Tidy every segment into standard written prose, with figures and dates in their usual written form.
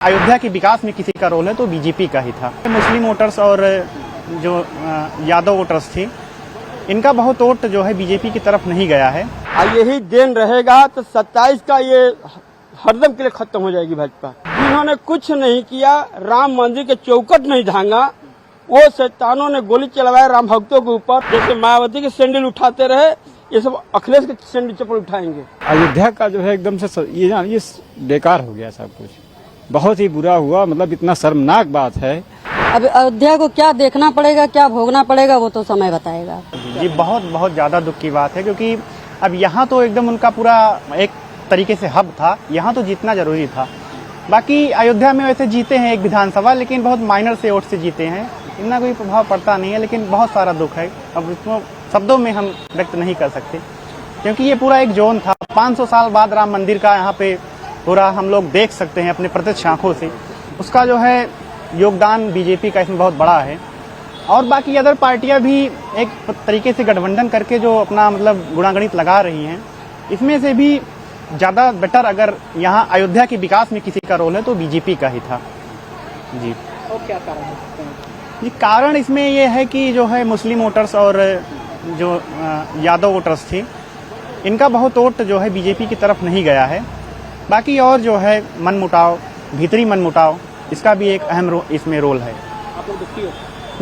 अयोध्या के विकास में किसी का रोल है तो बीजेपी का ही था। मुस्लिम वोटर्स और जो यादव वोटर्स थे, इनका बहुत वोट जो है बीजेपी की तरफ नहीं गया है। यही देन रहेगा तो 27 का ये हरदम के लिए खत्म हो जाएगी भाजपा। जिन्होंने कुछ नहीं किया, राम मंदिर के चौकट नहीं धांगा, वो शैतानों ने गोली चलवाया राम भक्तों के ऊपर। जैसे मायावती के सैंडल उठाते रहे, ये सब अखिलेश के सैंडल चप्पल उठाएंगे। अयोध्या का जो है एकदम से ये बेकार हो गया सब कुछ, बहुत ही बुरा हुआ। मतलब इतना शर्मनाक बात है। अब अयोध्या को क्या देखना पड़ेगा, क्या भोगना पड़ेगा, वो तो समय बताएगा। ये बहुत ज्यादा दुख की बात है, क्योंकि अब यहाँ तो एकदम उनका पूरा एक तरीके से हब था, यहाँ तो जीतना जरूरी था। बाकी अयोध्या में वैसे जीते हैं एक विधानसभा, लेकिन बहुत माइनर से वोट से जीते हैं, इतना कोई प्रभाव पड़ता नहीं है। लेकिन बहुत सारा दुख है, अब इसको शब्दों में हम व्यक्त नहीं कर सकते, क्योंकि ये पूरा एक जोन था। 500 साल बाद राम मंदिर का यहाँ पे पूरा हम लोग देख सकते हैं अपने प्रत्यक्ष आंखों से। उसका जो है योगदान बीजेपी का इसमें बहुत बड़ा है। और बाकी अदर पार्टियां भी एक तरीके से गठबंधन करके जो अपना मतलब गुणागणित लगा रही हैं, इसमें से भी ज्यादा बेटर अगर यहाँ अयोध्या के विकास में किसी का रोल है तो बीजेपी का ही था जी। और क्या कारण है? जी, कारण इसमें ये है कि जो है मुस्लिम वोटर्स और जो यादव वोटर्स थे, इनका बहुत वोट जो है बीजेपी की तरफ नहीं गया है। बाकी और जो है मनमुटाव, भीतरी मनमुटाव, इसका भी एक अहम इसमें रोल है। आप लोग दुखी हो?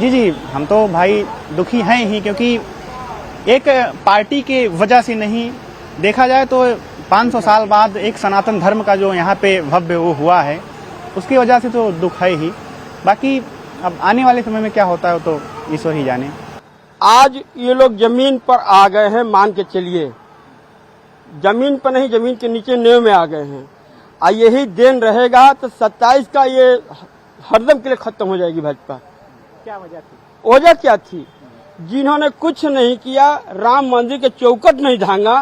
जी, हम तो भाई दुखी हैं ही, क्योंकि एक पार्टी के वजह से नहीं, देखा जाए तो 500 साल बाद एक सनातन धर्म का जो यहाँ पे भव्य वो हुआ है, उसकी वजह से तो दुख है ही। बाकी अब आने वाले समय में क्या होता है तो ईश्वर ही जाने। आज ये लोग जमीन पर आ गए हैं, मान के चलिए, जमीन पर नहीं, जमीन के नीचे नेव में आ गए हैं। यही देन रहेगा तो 27 का ये हरदम के लिए खत्म हो जाएगी भाजपा। क्या वजह थी? वजह क्या थी? जिन्होंने कुछ नहीं किया, राम मंदिर के चौकट नहीं धांगा,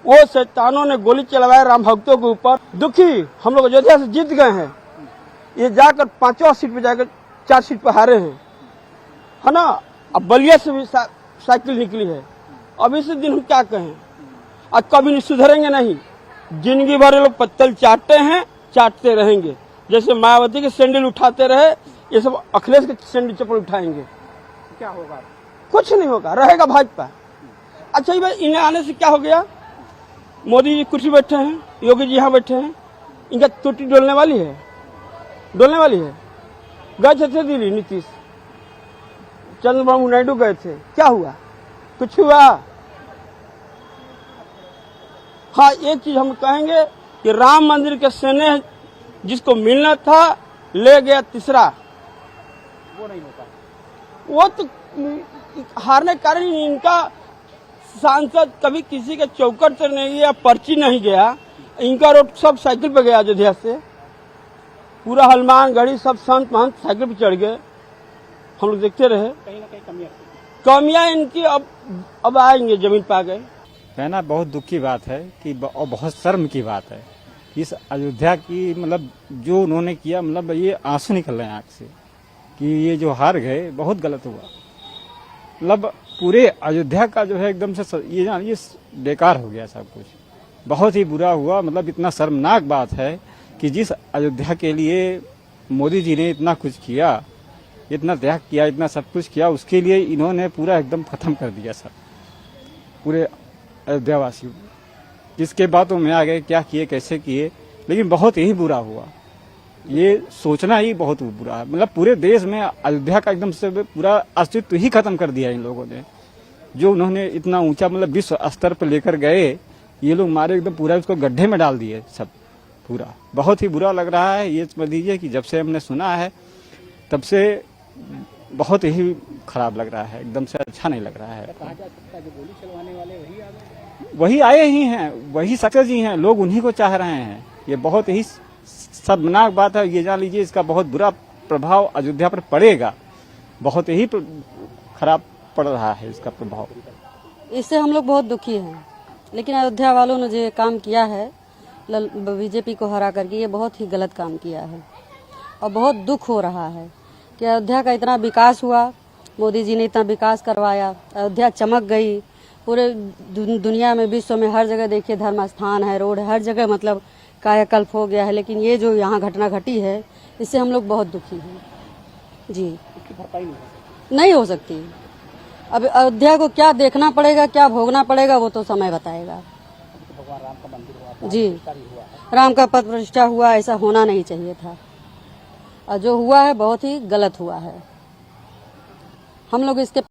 वो शैतानों ने गोली चलवाया राम भक्तों के ऊपर। दुखी हम लोग अयोध्या से जीत गए हैं, ये जाकर 5वां सीट पे जाकर 4 सीट पर हारे हैं, है ना। अब बलिया से भी साइकिल निकली है। अब इसी दिन हम क्या कहें, आज कभी नहीं सुधरेंगे नहीं। जिंदगी भर ये लोग पत्तल चाटते हैं, चाटते रहेंगे। जैसे मायावती के सैंडल उठाते रहे, ये सब अखिलेश के सैंडल चप्पल उठाएंगे। क्या होगा? कुछ नहीं होगा, रहेगा भाजपा। अच्छा भाई, इन्हें आने से क्या हो गया? मोदी जी कुर्सी बैठे हैं, योगी जी यहाँ बैठे हैं, इनका टूटी डोलने वाली है, डोलने वाली है। गए थे दिल्ली नीतीश, चंद्रबाबू नायडू गए थे, क्या हुआ? कुछ हुआ? हाँ, एक चीज हम कहेंगे कि राम मंदिर के स्नेह जिसको मिलना था, ले गया तीसरा। वो नहीं होता, वो तो हारने के कारण ही इनका सांसद कभी किसी के चौकट से नहीं गया, पर्ची नहीं गया, इनका रोड सब साइकिल पे गया। अयोध्या से पूरा हनुमान गढ़ी सब संत महंत साइकिल पे चढ़ गए, हम लोग देखते रहे। कहीं ना कहीं कमियां इनकी अब आएंगे, जमीन पे आ गए। कहना बहुत दुख की बात है कि और बहुत शर्म की बात है इस अयोध्या की। मतलब जो उन्होंने किया, मतलब ये आंसू निकल रहे हैं आंख से कि ये जो हार गए बहुत गलत हुआ। मतलब पूरे अयोध्या का जो है एकदम से ये बेकार हो गया सब कुछ, बहुत ही बुरा हुआ। मतलब इतना शर्मनाक बात है कि जिस अयोध्या के लिए मोदी जी ने इतना कुछ किया, इतना त्याग किया, इतना सब कुछ किया, उसके लिए इन्होंने पूरा एकदम खत्म कर दिया सब पूरे अयोध्यावासियों। इसके बातों में आ गए, क्या किए, कैसे किए, लेकिन बहुत ही बुरा हुआ। ये सोचना ही बहुत बुरा है। मतलब पूरे देश में अयोध्या का एकदम से पूरा अस्तित्व ही खत्म कर दिया इन लोगों ने। जो उन्होंने इतना ऊंचा मतलब विश्व स्तर पर लेकर गए, ये लोग मारे एकदम पूरा उसको गड्ढे में डाल दिए सब पूरा। बहुत ही बुरा लग रहा है। ये समझ लीजिए कि जब से हमने सुना है तब से बहुत ही खराब लग रहा है, एकदम से अच्छा नहीं लग रहा है। कहा जा सकता है जो गोली चलवाने वाले वही आ गए, वही आए ही हैं, वही सक्सेस ही हैं, लोग उन्हीं को चाह रहे हैं। ये बहुत ही शर्मनाक बात है। ये जान लीजिए इसका बहुत बुरा प्रभाव अयोध्या पर पड़ेगा, बहुत ही खराब पड़ रहा है इसका प्रभाव। इससे हम लोग बहुत दुखी हैं, लेकिन अयोध्या वालों ने जो काम किया है बीजेपी को हरा करके, ये बहुत ही गलत काम किया है। और बहुत दुख हो रहा है कि अयोध्या का इतना विकास हुआ, मोदी जी ने इतना विकास करवाया, अयोध्या चमक गई। पूरे दुनिया में, विश्व में हर जगह देखिए धर्म स्थान है, रोड है, हर जगह मतलब कायाकल्प हो गया है, लेकिन ये जो यहाँ घटना घटी है इससे हम लोग बहुत दुखी हैं जी। इसकी भरपाई नहीं हो सकती। नहीं हो सकती। अब अयोध्या को क्या देखना पड़ेगा, क्या भोगना पड़ेगा, वो तो समय बताएगा तो भगवान राम का मंदिर हुआ था, जी। प्रतिष्ठा भी हुआ है। राम का पद प्रतिष्ठा हुआ, ऐसा होना नहीं चाहिए था और जो हुआ है बहुत ही गलत हुआ है। हम लोग इसके